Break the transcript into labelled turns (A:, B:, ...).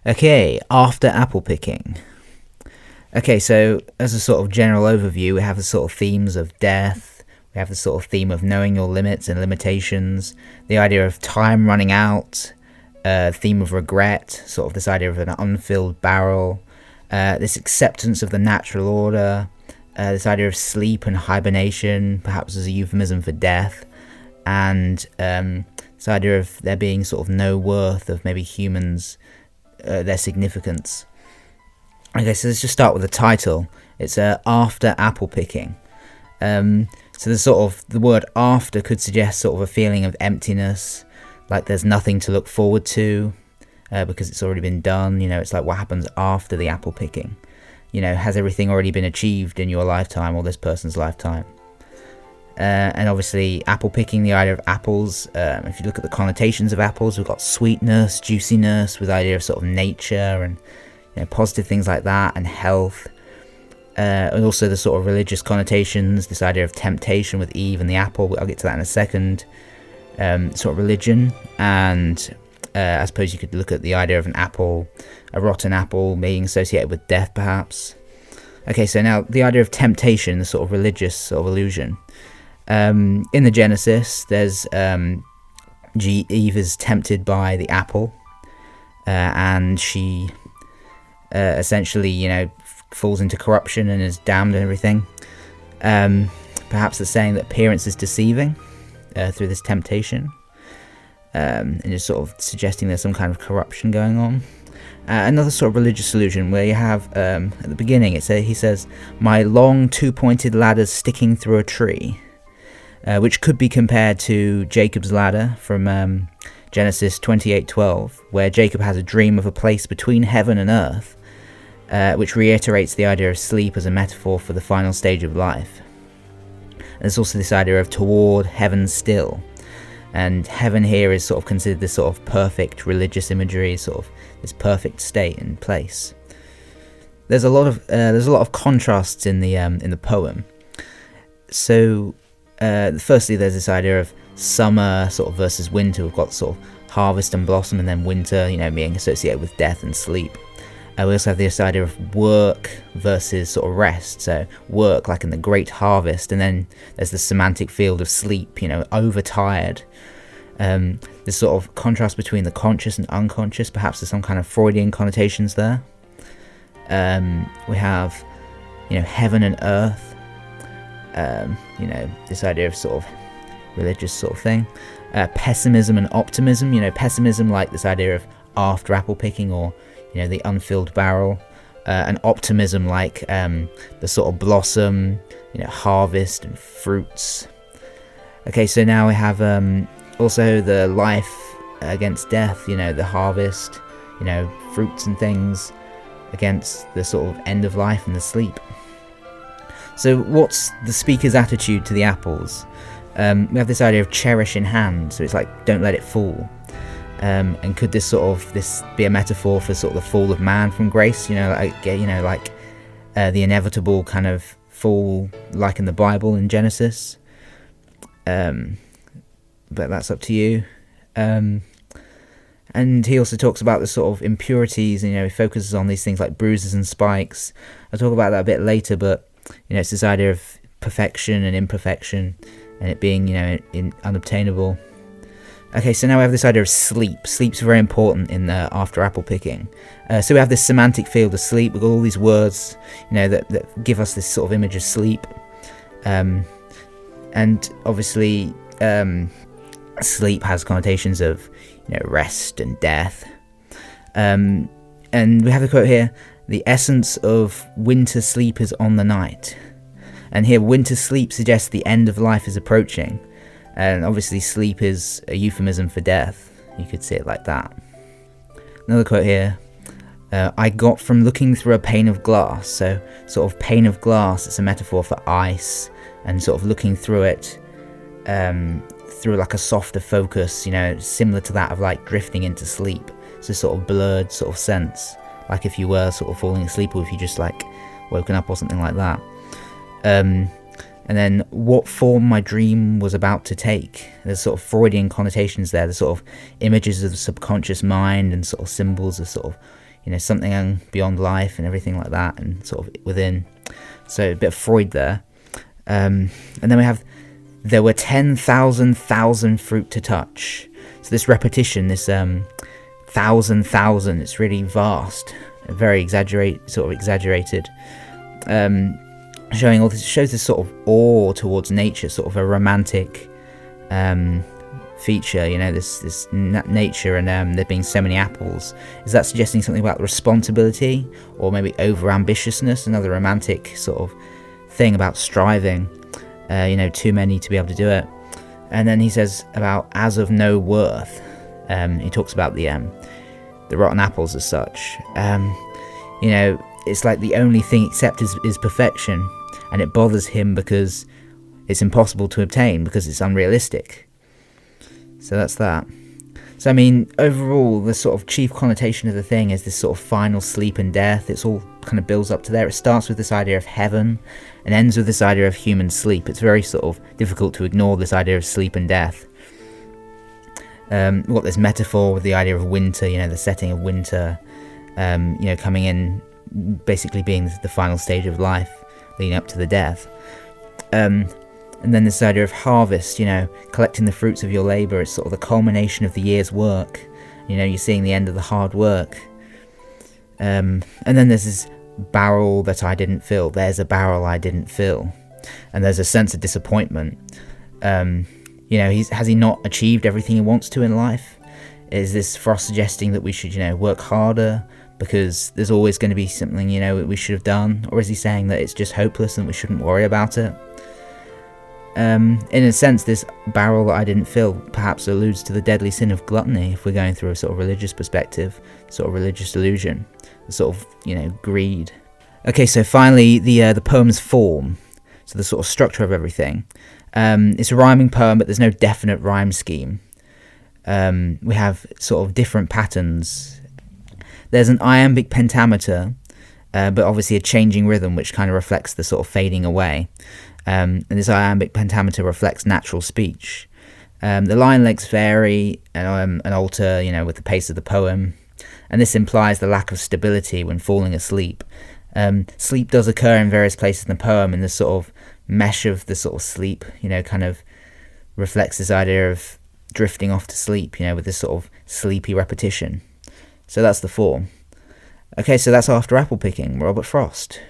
A: Okay, after apple picking. Okay, so as a sort of general overview, we have the sort of themes of death, we have the sort of theme of knowing your limits and limitations, the idea of time running out, theme of regret, sort of this idea of an unfilled barrel, this acceptance of the natural order, this idea of sleep and hibernation, perhaps as a euphemism for death, and this idea of there being sort of no worth of maybe humans, their significance. Okay, so let's just start with the title. It's after apple picking. So the word after could suggest sort of a feeling of emptiness, like there's nothing to look forward to because it's already been done. It's like what happens after the apple picking. Has everything already been achieved in your lifetime or this person's lifetime? And obviously apple picking, the idea of apples, if you look at the connotations of apples, we've got sweetness, juiciness, with the idea of sort of nature and positive things like that, and health, and also the sort of religious connotations, this idea of temptation with Eve and the apple. I'll get to that in a second. Sort of religion, and I suppose you could look at the idea of an apple, a rotten apple, being associated with death perhaps. Okay, so now the idea of temptation, the sort of religious sort of illusion. In the Genesis, there's Eve is tempted by the apple, and she essentially, falls into corruption and is damned and everything. Perhaps the saying that appearance is deceiving through this temptation, and just sort of suggesting there's some kind of corruption going on. Another sort of religious illusion where you have, at the beginning, he says, "My long two-pointed ladder's sticking through a tree," which could be compared to Jacob's ladder from Genesis 28:12, where Jacob has a dream of a place between heaven and earth, which reiterates the idea of sleep as a metaphor for the final stage of life. And there's also this idea of toward heaven still, and heaven here is sort of considered this sort of perfect religious imagery, sort of this perfect state and place. There's a lot of contrasts in the poem. So firstly, there's this idea of summer sort of versus winter. We've got sort of harvest and blossom, and then winter, being associated with death and sleep. We also have this idea of work versus sort of rest. So work, like in the great harvest, and then there's the semantic field of sleep, overtired. This sort of contrast between the conscious and unconscious. Perhaps there's some kind of Freudian connotations there. We have, heaven and earth. This idea of sort of religious sort of thing. Pessimism and optimism. Pessimism like this idea of after apple picking, or the unfilled barrel, and optimism like the sort of blossom, harvest and fruits. Okay, so now we have also the life against death, the harvest, fruits and things against the sort of end of life and the sleep. So what's the speaker's attitude to the apples? We have this idea of cherish in hand, so it's like don't let it fall. And could this be a metaphor for sort of the fall of man from grace? Like the inevitable kind of fall, like in the Bible in Genesis. But that's up to you. And he also talks about the sort of impurities, and he focuses on these things like bruises and spikes. I'll talk about that a bit later, but it's this idea of perfection and imperfection, and it being unobtainable. Okay, so now we have this idea of sleep. Sleep's very important in the after apple picking. So we have this semantic field of sleep. We've got all these words, that give us this sort of image of sleep. And obviously, sleep has connotations of, rest and death. And we have a quote here: "The essence of winter sleep is on the night." And here, winter sleep suggests the end of life is approaching. And obviously sleep is a euphemism for death. You could see it like that. Another quote here. "I got from looking through a pane of glass." So sort of pane of glass, it's a metaphor for ice, and sort of looking through it through like a softer focus, similar to that of like drifting into sleep. It's a sort of blurred sort of sense, like if you were sort of falling asleep, or if you just like woken up or something like that. And then what form my dream was about to take. There's sort of Freudian connotations there. There's sort of images of the subconscious mind and sort of symbols of sort of, something beyond life and everything like that, and sort of within. So a bit of Freud there. And then we have, there were 10,000 fruit to touch. So this repetition, this thousand, it's really vast, very exaggerated. Showing all this, shows this sort of awe towards nature, sort of a romantic feature, this nature, and there being so many apples. Is that suggesting something about responsibility, or maybe over-ambitiousness, another romantic sort of thing about striving, too many to be able to do it? And then he says about as of no worth. He talks about the rotten apples as such. It's like the only thing except is perfection, and it bothers him because it's impossible to obtain, because it's unrealistic. So that's that. So I mean, overall, the sort of chief connotation of the thing is this sort of final sleep and death. It's all kind of builds up to there. It starts with this idea of heaven and ends with this idea of human sleep. It's very sort of difficult to ignore this idea of sleep and death. We've got this metaphor with the idea of winter, the setting of winter, coming in, basically being the final stage of life, leading up to the death. And then this idea of harvest, collecting the fruits of your labour. It's sort of the culmination of the year's work. You're seeing the end of the hard work. And then there's this barrel that I didn't fill. There's a barrel I didn't fill. And there's a sense of disappointment. Has he not achieved everything he wants to in life? Is this Frost suggesting that we should, work harder because there's always going to be something, we should have done? Or is he saying that it's just hopeless and we shouldn't worry about it? In a sense, this barrel that I didn't fill perhaps alludes to the deadly sin of gluttony, if we're going through a sort of religious perspective, sort of religious delusion, sort of, greed. Okay, so finally, the poem's form, so the sort of structure of everything. It's a rhyming poem, but there's no definite rhyme scheme. We have sort of different patterns. There's an iambic pentameter, but obviously a changing rhythm, which kind of reflects the sort of fading away. And this iambic pentameter reflects natural speech. The line lengths vary and alter, with the pace of the poem, and this implies the lack of stability when falling asleep. Sleep does occur in various places in the poem, and this sort of mesh of the sort of sleep, kind of reflects this idea of drifting off to sleep, with this sort of sleepy repetition. So that's the form. Okay, so that's After Apple Picking, Robert Frost.